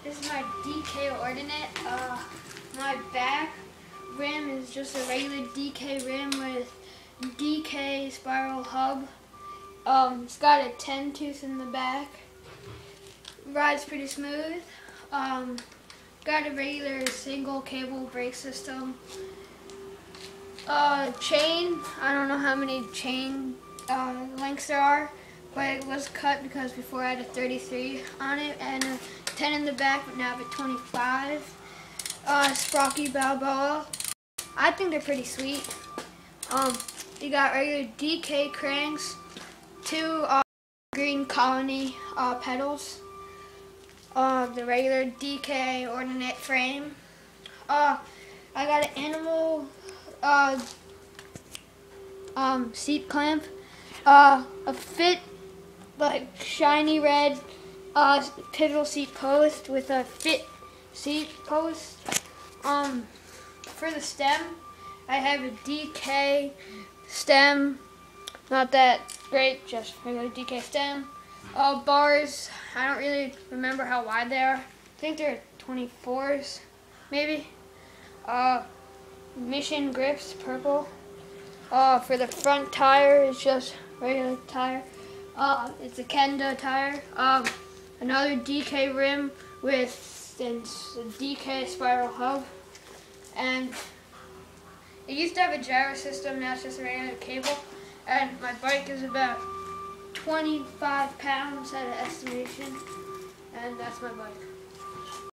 This is my DK ordinate. My back rim is just a regular DK rim with DK spiral hub. It's got a 10 tooth in the back. Rides pretty smooth. Got a regular single cable brake system. Chain, I don't know how many chain lengths there are, but it was cut because before I had a 33 on it and a 10 in the back, but now I have a 25. Sprocky Balboa. I think they're pretty sweet. You got regular DK cranks, 2 green colony pedals, the regular DK ordinate frame. I got an animal seat clamp, a fit like shiny red pivotal seat post with a fit seat post. For the stem, I have a DK stem, not that great, just regular DK stem. Bars, I don't really remember how wide they are. I think they're 24s, maybe. Mission grips, purple. For the front tire, it's just regular tire. It's a Kenda tire. Another DK rim with a DK spiral hub. And it used to have a gyro system, now it's just a regular cable. And my bike is about 25 pounds at an estimation. And that's my bike.